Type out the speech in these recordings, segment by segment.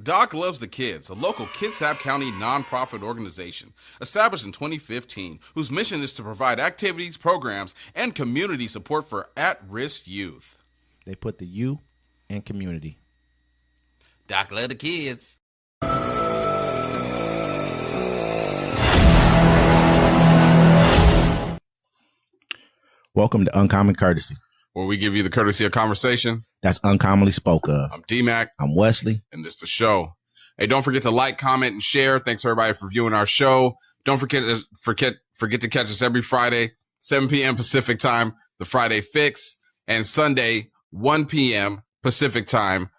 Doc Loves the Kids, a local Kitsap County nonprofit organization established in 2015, whose mission is to provide activities, programs, and community support for at-risk youth. They put the U in community. Doc Loves the Kids. Welcome to Uncommon Courtesy, where we give you the courtesy of conversation that's uncommonly spoke of. I'm D-Mac. I'm Wesley. And this is the show. Hey, don't forget to like, comment, and share. Thanks, everybody, for viewing our show. Don't forget to catch us every Friday, 7 p.m. Pacific time, the Friday Fix, and Sunday, 1 p.m. Pacific time,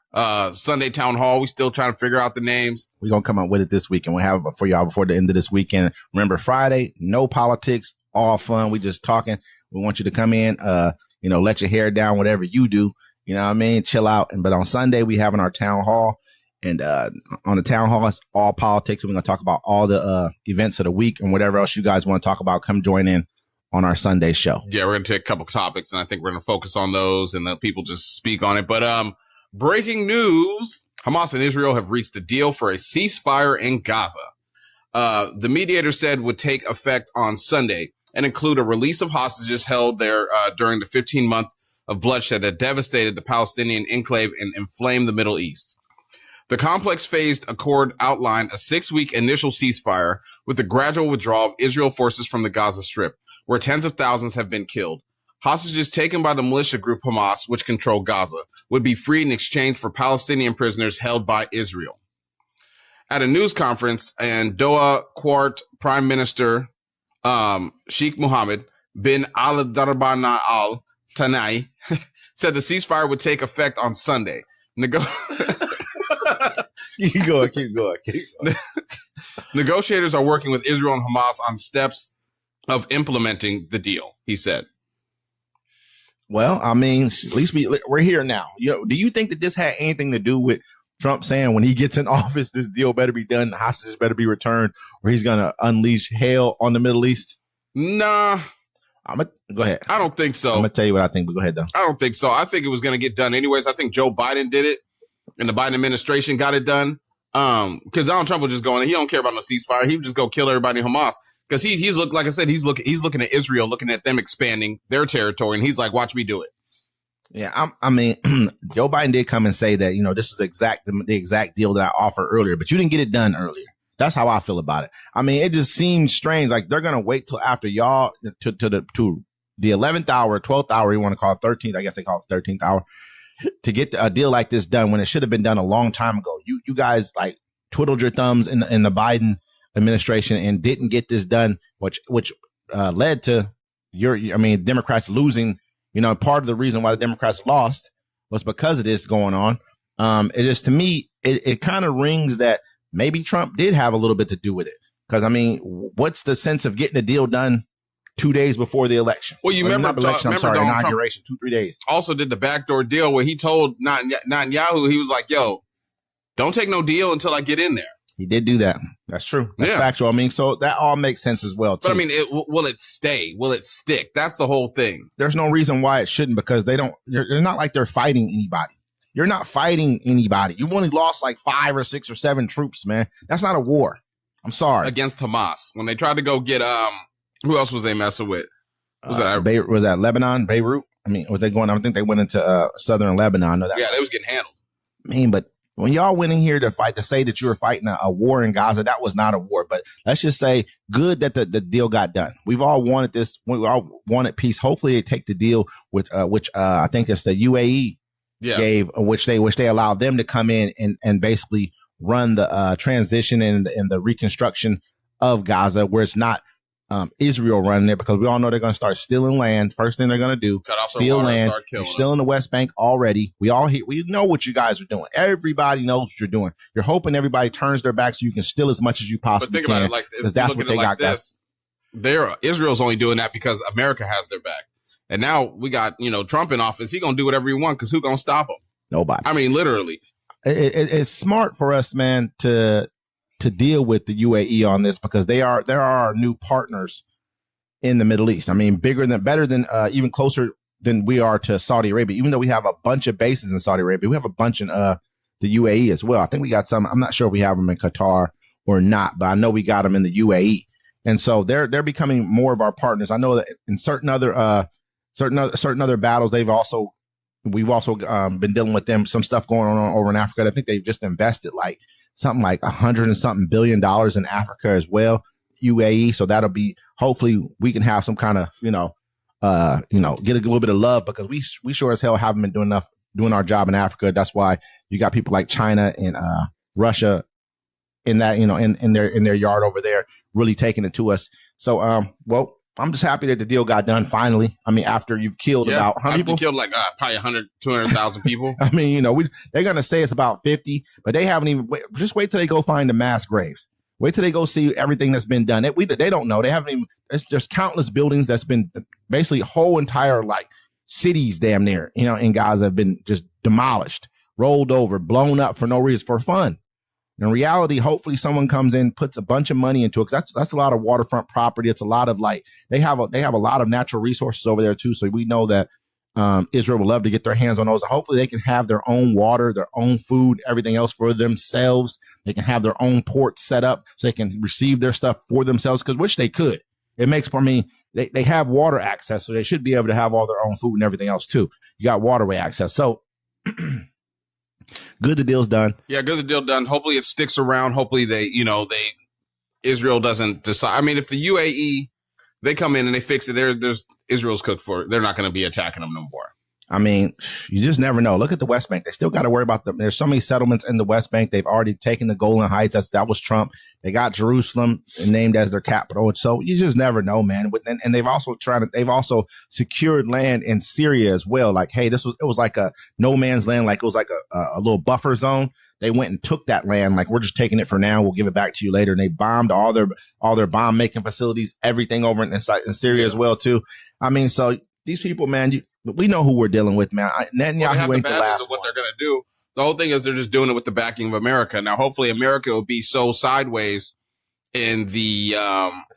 Sunday Town Hall. We still trying to figure out the names. We're going to come up with it this week, and we'll have it for y'all before the end of this weekend. Remember, Friday, no politics, all fun. We just talking. We want you to come in, let your hair down, whatever you do. You know what I mean? Chill out. But on Sunday, we having our town hall. And on the town hall, it's all politics. We're going to talk about all the events of the week and whatever else you guys want to talk about. Come join in on our Sunday show. Yeah, we're going to take a couple topics, and I think we're going to focus on those and let people just speak on it. But breaking news, Hamas and Israel have reached a deal for a ceasefire in Gaza. The mediator said would take effect on Sunday and include a release of hostages held there during the 15-month of bloodshed that devastated the Palestinian enclave and inflamed the Middle East. The complex-phased accord outlined a 6-week initial ceasefire with a gradual withdrawal of Israel forces from the Gaza Strip, where tens of thousands have been killed. Hostages taken by the militia group Hamas, which control Gaza, would be freed in exchange for Palestinian prisoners held by Israel. At a news conference in Doha, Qatar, Prime Minister Sheikh Mohammed bin Al-Darban Al Thani said the ceasefire would take effect on Sunday. Keep going. Negotiators are working with Israel and Hamas on steps of implementing the deal, he said. Well, I mean, at least we're here now. Do you think that this had anything to do with Trump saying when he gets in office, this deal better be done, the hostages better be returned, or he's going to unleash hell on the Middle East? Nah. Go ahead. I don't think so. I'm going to tell you what I think, but go ahead, though. I don't think so. I think it was going to get done anyways. I think Joe Biden did it, and the Biden administration got it done. Because Donald Trump will just go in, he don't care about no ceasefire. He would just go kill everybody in Hamas. Because he's like I said, he's looking at Israel, looking at them expanding their territory, and he's like, watch me do it. Yeah, I mean, Joe Biden did come and say that, this is the exact deal that I offered earlier, but you didn't get it done earlier. That's how I feel about it. I mean, it just seems strange. Like they're going to wait till after y'all to the 11th hour, 12th hour, you want to call it 13th. I guess they call it 13th hour to get a deal like this done when it should have been done a long time ago. You guys like twiddled your thumbs in the Biden administration and didn't get this done, which led to Democrats losing. Part of the reason why the Democrats lost was because of this going on. It just, to me, it kind of rings that maybe Trump did have a little bit to do with it. Because, what's the sense of getting the deal done 2 days before the election? Well, inauguration, 2-3 days. Also did the backdoor deal where he told Netanyahu, he was like, yo, don't take no deal until I get in there. He did do that. That's true. That's factual. So that all makes sense as well, too. But will it stay? Will it stick? That's the whole thing. There's no reason why it shouldn't, because they're not like they're fighting anybody. You're not fighting anybody. You only lost like 5 or 6 or 7 troops, man. That's not a war. I'm sorry. Against Hamas. When they tried to go get, who else was they messing with? Was that Lebanon, Beirut? Was they going? I think they went into southern Lebanon. I know that. Yeah, they was getting handled. But when y'all went in here to say that you were fighting a war in Gaza, that was not a war. But let's just say good that the deal got done. We've all wanted this. We all wanted peace. Hopefully they take the deal with which I think it's the UAE gave, which they allowed them to come in and basically run the transition and the reconstruction of Gaza, where it's not Israel running there, because we all know they're going to start stealing land. First thing they're going to do, steal land. You're still in the West Bank already. We know what you guys are doing. Everybody knows what you're doing. You're hoping everybody turns their back so you can steal as much as you possibly can. But think about it, because that's what they got. Israel's only doing that because America has their back. And now we got, Trump in office. He going to do whatever he wants, because who going to stop him? Nobody. Literally. It's smart for us, man, to deal with the UAE on this, because there are our new partners in the Middle East. Better than even closer than we are to Saudi Arabia. Even though we have a bunch of bases in Saudi Arabia, we have a bunch in the UAE as well. I think we got some. I'm not sure if we have them in Qatar or not, but I know we got them in the UAE. And so they're becoming more of our partners. I know that in certain other battles, we've also been dealing with them. Some stuff going on over in Africa. I think they've just invested like something like $100 and something billion in Africa as well, UAE. So that'll be, hopefully we can have some kind of get a little bit of love, because we sure as hell haven't been doing our job in Africa. That's why you got people like China and Russia in that, in their yard over there, really taking it to us. So, I'm just happy that the deal got done finally. I mean, after you've killed about how many people? Killed like probably 100, 200,000 people. I mean, they're going to say it's about 50, but they haven't even, just wait till they go find the mass graves. Wait till they go see everything that's been done. They don't know. They haven't even, it's just countless buildings that's been basically whole entire like cities damn near, in Gaza have been just demolished, rolled over, blown up for no reason, for fun. In reality, hopefully someone comes in, puts a bunch of money into it, because that's a lot of waterfront property. It's a lot of they have a lot of natural resources over there too. So we know that Israel would love to get their hands on those. Hopefully they can have their own water, their own food, everything else for themselves. They can have their own ports set up so they can receive their stuff for themselves, because which they could. It makes, for me, they have water access, so they should be able to have all their own food and everything else too. You got waterway access. So good the deal's done. Yeah, good the deal done. Hopefully it sticks around. Hopefully Israel doesn't decide. I mean, if the UAE, they come in and they fix it, there's Israel's cooked for it. They're not going to be attacking them no more. I mean, you just never know. Look at the West Bank. They still got to worry about there's so many settlements in the West Bank. They've already taken the Golan Heights. That was Trump. They got Jerusalem named as their capital. So you just never know, man. And they've also secured land in Syria as well. Like, hey, it was like a no man's land. Like it was like a little buffer zone. They went and took that land. Like, we're just taking it for now. We'll give it back to you later. And they bombed all their bomb making facilities, everything over in Syria as well too. I mean, so these people, man, we know who we're dealing with, man. Netanyahu ain't the last of what they're going to do. The whole thing is they're just doing it with the backing of America. Now, hopefully America will be so sideways in the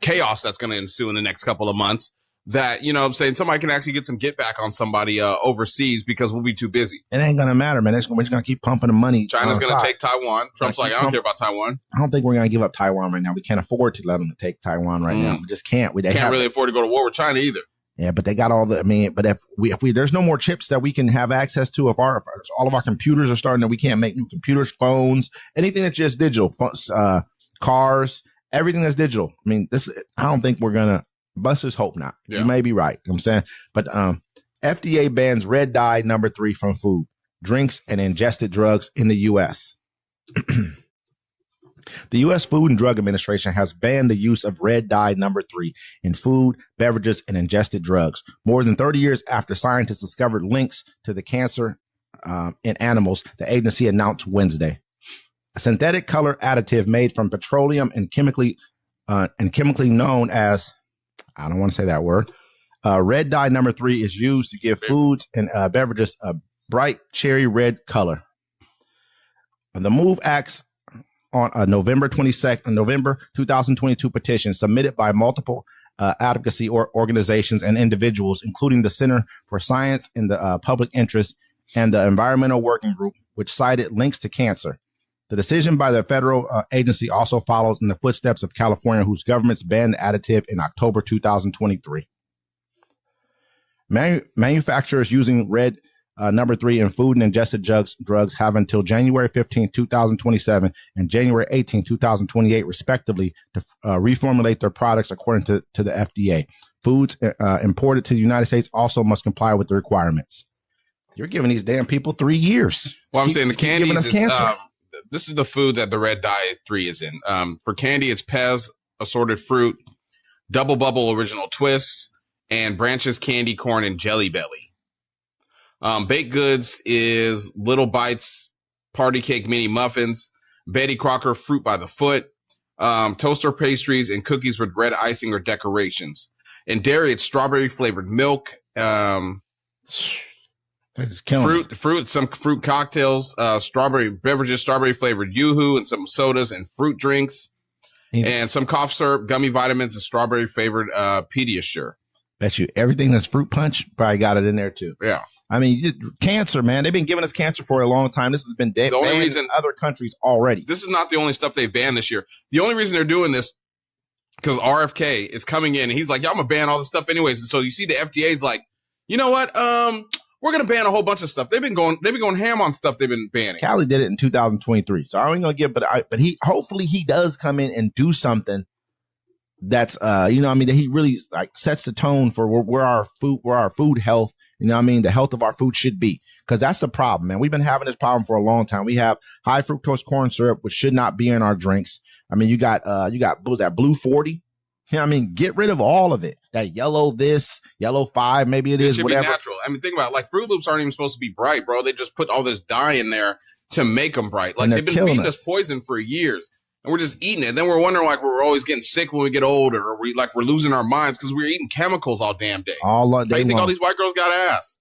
chaos that's going to ensue in the next couple of months that, I'm saying, somebody can actually get some get back on somebody overseas, because we'll be too busy. It ain't going to matter, man. We're just going to keep pumping the money. China's going to take Taiwan. Trump's like, I don't care about Taiwan. I don't think we're going to give up Taiwan right now. We can't afford to let them take Taiwan right now. We just can't. Can't really afford to go to war with China either. Yeah, but they got but if we there's no more chips that we can have access to, if all of our computers are starting, that we can't make new computers, phones, anything that's just digital, cars, everything that's digital. I mean, I don't think we're gonna. Let's just hope not. Yeah. You may be right. I'm saying, but FDA bans red dye number 3 from food, drinks, and ingested drugs in the U.S. The U.S. Food and Drug Administration has banned the use of red dye number 3 in food, beverages, and ingested drugs, more than 30 years after scientists discovered links to the cancer in animals, the agency announced Wednesday. A synthetic color additive made from petroleum and chemically known as, I don't want to say that word, red dye number 3 is used to give foods and beverages a bright cherry red color. The move acts on a November 2022 petition submitted by multiple advocacy organizations and individuals, including the Center for Science in the Public Interest and the Environmental Working Group, which cited links to cancer. The decision by the federal agency also follows in the footsteps of California, whose governments banned the additive in October 2023. Manufacturers using red number 3 in food and ingested drugs have until January 15, 2027 and January 18, 2028, respectively, to reformulate their products according to the FDA. Foods imported to the United States also must comply with the requirements. You're giving these damn people 3 years. Well, I'm saying the candies is, this is the food that the red dye 3 is in. For candy, it's Pez, assorted fruit, Double Bubble original twists, and Branches candy corn and Jelly Belly. Baked goods is Little Bites, Party Cake mini muffins, Betty Crocker fruit by the foot, toaster pastries, and cookies with red icing or decorations. In dairy, it's strawberry flavored milk, some fruit cocktails, strawberry beverages, strawberry flavored Yoo-hoo, and some sodas and fruit drinks, and some cough syrup, gummy vitamins, and strawberry flavored Pediasure. Bet you everything that's fruit punch probably got it in there too. Yeah. I mean, cancer, man. They've been giving us cancer for a long time. This has been banned in other countries already. This is not the only stuff they've banned this year. The only reason they're doing this because RFK is coming in and he's like, yeah, I'm gonna ban all this stuff anyways. And so you see the FDA's like, you know what? We're gonna ban a whole bunch of stuff. They've been going ham on stuff they've been banning. Cali did it in 2023. So I ain't gonna give, but he hopefully he does come in and do something that's that he really like sets the tone for where our food health, the health of our food should be. Because that's the problem, man. We've been having this problem for a long time. We have high fructose corn syrup, which should not be in our drinks. I mean, you got what was that Blue 40? Get rid of all of it. That yellow 5, maybe it is, should whatever. Be natural. I mean, think about it. Like Fruit Loops aren't even supposed to be bright, bro. They just put all this dye in there to make them bright. Like they've been feeding us poison for years. And we're just eating it. And then we're wondering like we're always getting sick when we get older, or we're losing our minds because we're eating chemicals all damn day. All day. I think all these white girls got ass.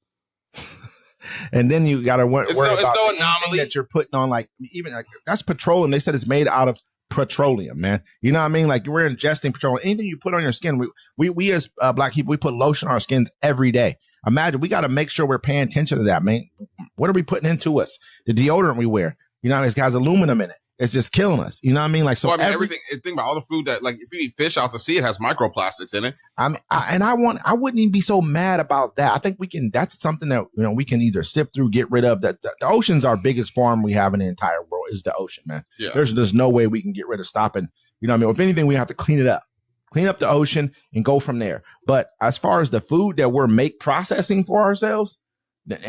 And then you got to worry about no anomaly that you're putting on, like even like that's petroleum. They said it's made out of petroleum, man. You know what I mean? Like we're ingesting petroleum. Anything you put on your skin, we as black people, we put lotion on our skins every day. Imagine we got to make sure we're paying attention to that, man. What are we putting into us? The deodorant we wear, it's got aluminum in it. It's just killing us. You know what I mean? Like, so everything, think about all the food that, like, if you eat fish out to sea, it has microplastics in it. I wouldn't even be so mad about that. I think that's something that, we can either sift through, get rid of. That the ocean's our biggest farm we have in the entire world is the ocean, man. Yeah. There's no way we can get rid of stopping. If anything, we have to clean up the ocean and go from there. But as far as the food that we're processing for ourselves,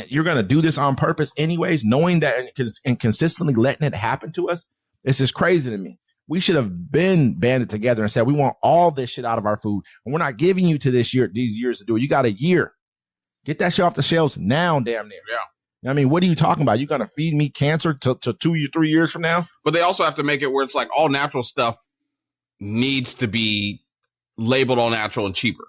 you're going to do this on purpose anyways, knowing that and consistently letting it happen to us. It's just crazy to me. We should have been banded together and said, we want all this shit out of our food. And we're not giving you to these years to do it. You got a year. Get that shit off the shelves now, damn near. Yeah. What are you talking about? You going to feed me cancer to 2 or 3 years from now? But they also have to make it where it's like all natural stuff needs to be labeled all natural and cheaper.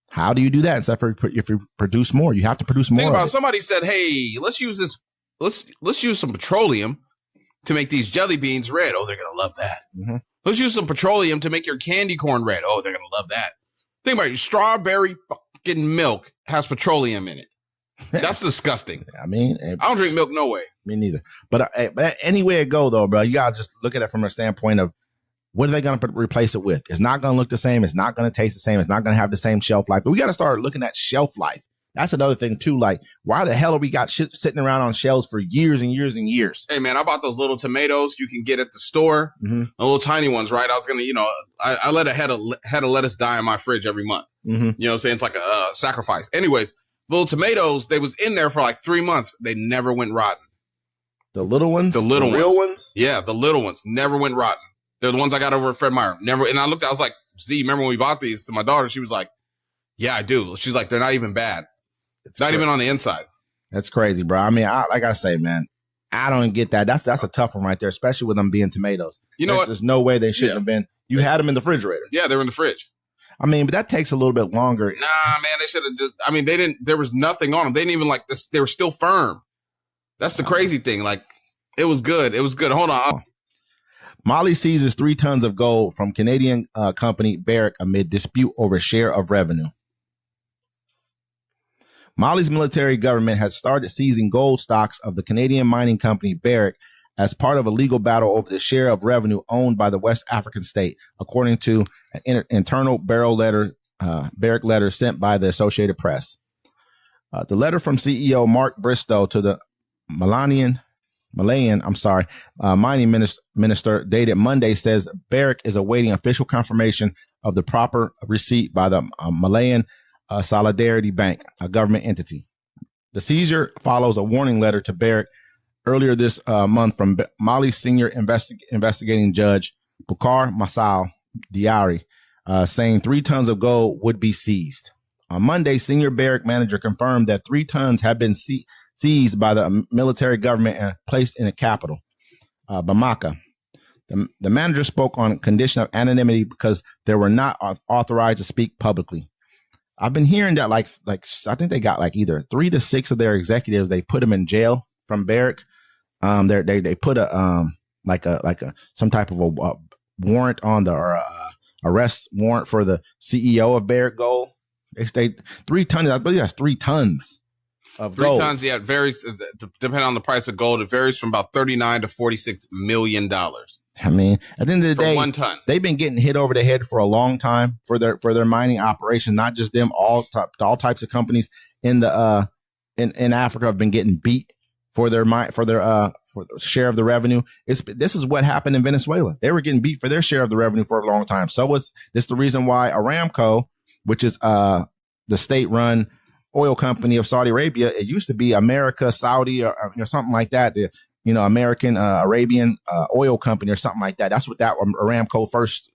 How do you do that? Except for if you produce more, you have to produce more. Think about somebody said, hey, let's use some petroleum to make these jelly beans red. Oh, they're going to love that. Mm-hmm. Let's use some petroleum to make your candy corn red. Oh, they're going to love that. Think about it. Strawberry fucking milk has petroleum in it. That's disgusting. I mean, I don't drink milk no way. Me neither. But any way it go, though, bro, you got to just look at it from a standpoint of what are they going to replace it with? It's not going to look the same. It's not going to taste the same. It's not going to have the same shelf life. But we got to start looking at shelf life. That's another thing, too. Like, why the hell have we got shit sitting around on shelves for years and years and years? Hey, man, I bought those little tomatoes you can get at the store. Mm-hmm. The little tiny ones, right? I was going to, I let a head of lettuce die in my fridge every month. Mm-hmm. You know what I'm saying? It's like a sacrifice. Anyways, little tomatoes, they was in there for like 3 months. They never went rotten. The little ones? The real ones? Yeah, the little ones never went rotten. They're the ones I got over at Fred Meyer. Never. And I looked, I was like, Z, remember when we bought these to my daughter? She was like, yeah, I do. She's like, they're not even bad. It's not even on the inside. That's crazy, bro. I mean, like I say, man, I don't get that. That's a tough one right there, especially with them being tomatoes. You know what? There's no way they shouldn't have been. You had them in the refrigerator. Yeah, they were in the fridge. I mean, but that takes a little bit longer. Nah, man, they should have just, they didn't, there was nothing on them. They didn't even like this. They were still firm. That's the crazy thing. Like, it was good. It was good. Hold on. Mali seizes 3 tons of gold from Canadian company Barrick amid dispute over share of revenue. Mali's military government has started seizing gold stocks of the Canadian mining company Barrick as part of a legal battle over the share of revenue owned by the West African state, according to an internal Barrick letter sent by the Associated Press. The letter from CEO Mark Bristow to the Malayan mining minister dated Monday says Barrick is awaiting official confirmation of the proper receipt by the Malayan Solidarity Bank, a government entity. The seizure follows a warning letter to Barrick earlier this month from Mali's senior investigating judge, Bukar Masal Diari, saying 3 tons of gold would be seized. On Monday, senior Barrick manager confirmed that 3 tons have been seized by the military government and placed in the capital, Bamako. The manager spoke on condition of anonymity because they were not authorized to speak publicly. I've been hearing that like I think they got like either 3 to 6 of their executives. They put them in jail from Barrick. They put some type of a warrant on the arrest warrant for the CEO of Barrick Gold. They 3 tons. I believe that's 3 tons of 3 gold. tons. Yeah, it varies depending on the price of gold. It varies from about $39 to $46 million. I mean, at the end of the day, 1 ton. They've been getting hit over the head for a long time for their mining operation. Not just them, all types of companies in the in Africa have been getting beat for their share of the revenue. This is what happened in Venezuela. They were getting beat for their share of the revenue for a long time. So was this the reason why Aramco, which is the state-run oil company of Saudi Arabia, it used to be America, Saudi, or something like that. The American Arabian oil company or something like that. That's what that Aramco first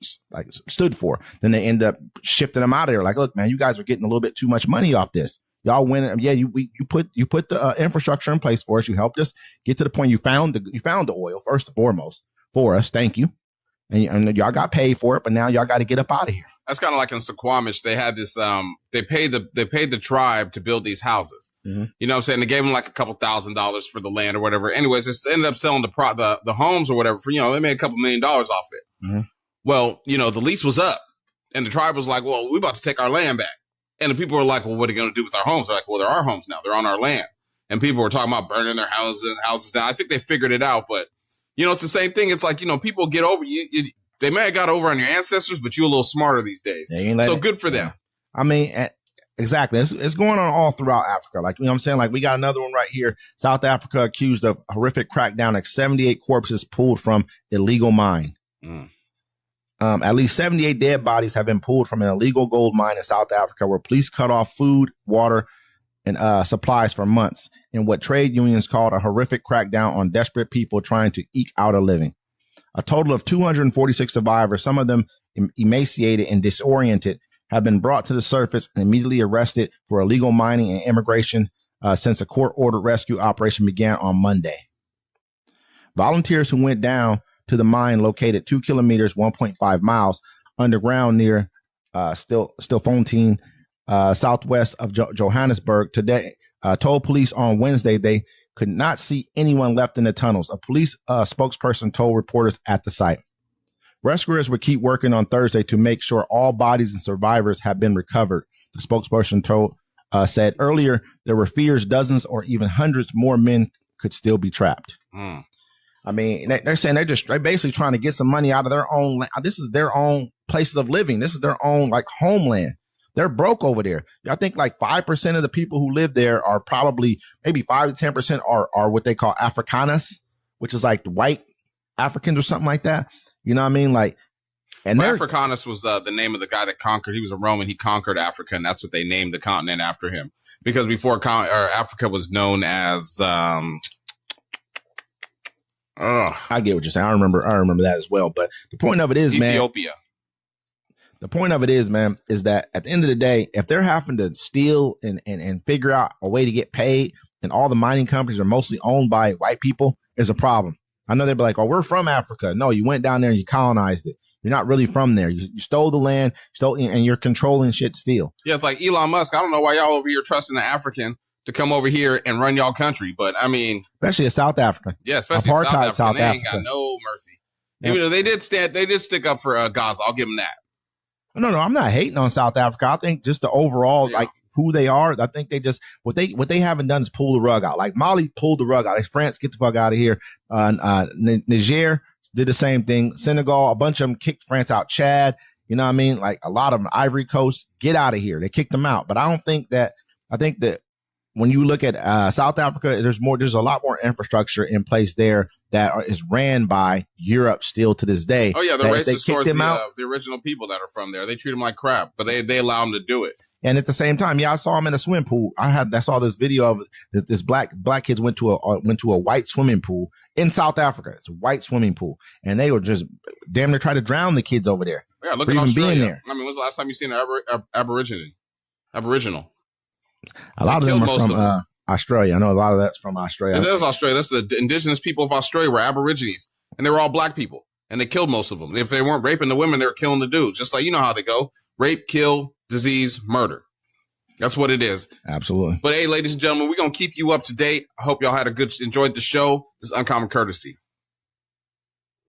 stood for. Then they end up shifting them out of there. Like, look, man, you guys are getting a little bit too much money off this. Y'all win. Yeah, you put the infrastructure in place for us. You helped us get to the point. You found the oil first and foremost for us. Thank you. And y'all got paid for it, but now y'all got to get up out of here. That's kind of like in Suquamish. They had this. They paid the tribe to build these houses. Mm-hmm. You know what I'm saying? They gave them like a couple $1,000s for the land or whatever. Anyways, it ended up selling the homes or whatever for, they made a couple $1 million off it. Mm-hmm. Well, the lease was up, and the tribe was like, "Well, we're about to take our land back." And the people were like, "Well, what are you going to do with our homes?" They're like, "Well, they're our homes now. They're on our land." And people were talking about burning their houses down. I think they figured it out, but it's the same thing. It's like people get over you. They may have got over on your ancestors, but you're a little smarter these days. So good for them. I mean, exactly. It's going on all throughout Africa. Like, what I'm saying? Like, we got another one right here. South Africa accused of horrific crackdown, like 78 corpses pulled from illegal mine. Mm. At least 78 dead bodies have been pulled from an illegal gold mine in South Africa, where police cut off food, water, and supplies for months in what trade unions called a horrific crackdown on desperate people trying to eke out a living. A total of 246 survivors, some of them emaciated and disoriented, have been brought to the surface and immediately arrested for illegal mining and immigration since a court-ordered rescue operation began on Monday. Volunteers who went down to the mine located 2 kilometers, 1.5 miles underground near Stilfontein, southwest of Johannesburg today, told police on Wednesday they could not see anyone left in the tunnels. A police spokesperson told reporters at the site. Rescuers would keep working on Thursday to make sure all bodies and survivors have been recovered, the spokesperson said. Earlier, there were fears dozens or even hundreds more men could still be trapped. Mm. I mean, they're saying they're basically trying to get some money out of their own land. This is their own places of living. This is their own homeland. They're broke over there. I think 5% of the people who live there are probably maybe 5 to 10% are what they call Afrikaners, which is like the white Africans or something like that. You know what I mean? Africanus was the name of the guy that conquered. He was a Roman. He conquered Africa, and that's what they named the continent after him. Because before Africa was known as I get what you're saying. I remember that as well. But the point of it is, Ethiopia. The point of it is, man, is that at the end of the day, if they're having to steal and figure out a way to get paid, and all the mining companies are mostly owned by white people, is a problem. I know they'd be like, "Oh, we're from Africa." No, you went down there and you colonized it. You're not really from there. You stole the land, and you're controlling shit still. Yeah, it's like Elon Musk. I don't know why y'all over here trusting the African to come over here and run y'all country, but I mean, especially in South Africa. Yeah, especially apartheid South Africa. They ain't got no mercy. Yep. Even though they did stick up for Gaza. I'll give them that. No, I'm not hating on South Africa. I think just the overall, who they are. I think they just what they haven't done is pull the rug out. Like Mali pulled the rug out. Like France, get the fuck out of here. Niger did the same thing. Senegal, a bunch of them kicked France out. Chad, you know what I mean? Like a lot of them. Ivory Coast, get out of here. They kicked them out. But I think that when you look at South Africa, there's a lot more infrastructure in place there that is ran by Europe still to this day. Oh yeah, they're racist towards the original people that are from there. They treat them like crap, but they allow them to do it. And at the same time, I saw them in a swimming pool. I saw this video of this black kids went to a white swimming pool in South Africa. It's a white swimming pool, and they were just damn near trying to drown the kids over there. Yeah, look at Australia. Being there. I mean, when's the last time you seen an Aboriginal? A lot of them are from Australia. I know a lot of that's from Australia. There's Australia. That's the indigenous people of Australia were Aborigines, and they were all black people, and they killed most of them. If they weren't raping the women, they were killing the dudes. Just like you know how they go: rape, kill, disease, murder. That's what it is. Absolutely. But hey, ladies and gentlemen, we're gonna keep you up to date. I hope y'all enjoyed the show. This is Uncommon Courtesy.